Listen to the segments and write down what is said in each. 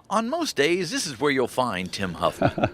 On most days, this is where you'll find Tim Huffman.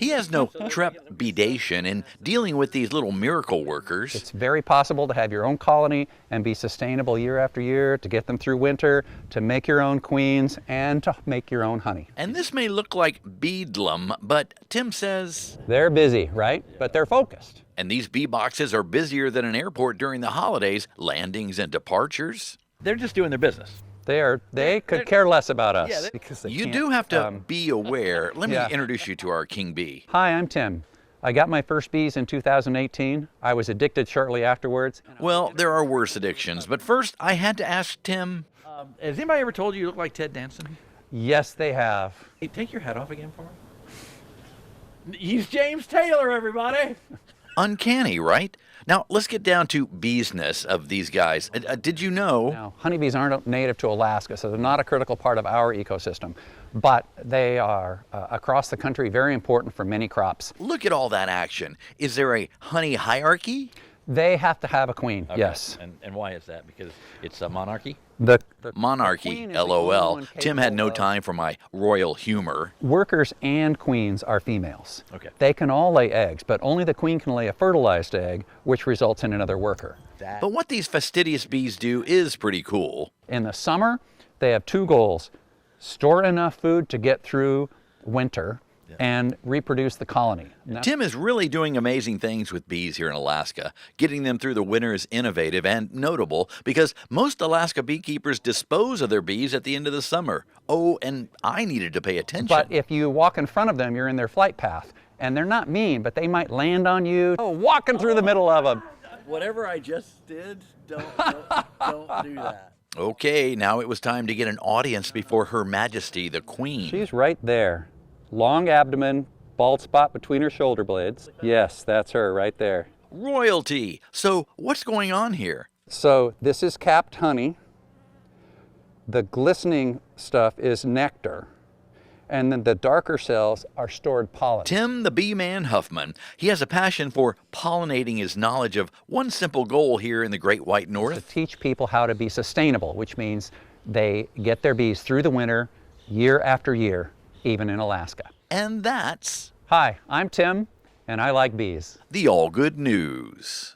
He has no trepidation in dealing with these little miracle workers. It's very possible to have your own colony and be sustainable year after year, to get them through winter, to make your own queens, and to make your own honey. And this may look like beadlum, but Tim says they're busy, right? But they're focused. And these bee boxes are busier than an airport during the holidays, landings and departures. They're just doing their business. They could care less about us. Yeah, because you do have to be aware. Let me introduce you to our king bee. Hi, I'm Tim. I got my first bees in 2018. I was addicted shortly afterwards. Well, there are worse addictions, but first I had to ask Tim. Has anybody ever told you look like Ted Danson? Yes, they have. Hey, take your hat off again for me. He's James Taylor, everybody. Uncanny, right? Now, let's get down to beesness of these guys. Did you know? Now, honeybees aren't native to Alaska, so they're not a critical part of our ecosystem, but they are across the country very important for many crops. Look at all that action. Is there a honey hierarchy? They have to have a queen, Okay. yes. And why is that? Because it's a monarchy? The Monarchy, LOL. Tim had no time for my royal humor. Workers and queens are females. Okay. They can all lay eggs, but only the queen can lay a fertilized egg, which results in another worker. But what these fastidious bees do is pretty cool. In the summer, they have two goals: store enough food to get through winter and reproduce the colony. Now, Tim is really doing amazing things with bees here in Alaska. Getting them through the winter is innovative and notable because most Alaska beekeepers dispose of their bees at the end of the summer. Oh, and I needed to pay attention. but if you walk in front of them, you're in their flight path. And they're not mean, but they might land on you. Oh, walking through the middle of them. Whatever I just did, don't do that. Okay, now it was time to get an audience before Her Majesty the Queen. She's right there. Long abdomen, bald spot between her shoulder blades. Yes, that's her right there. Royalty. So what's going on here? So this is capped honey. The glistening stuff is nectar. And then the darker cells are stored pollen. Tim the Bee Man Huffman. He has a passion for pollinating his knowledge of one simple goal here in the Great White To North. teach people how to be sustainable, which means they get their bees through the winter, year after year, even in Alaska. And that's Hi, I'm Tim, and I like bees. the Allgood News.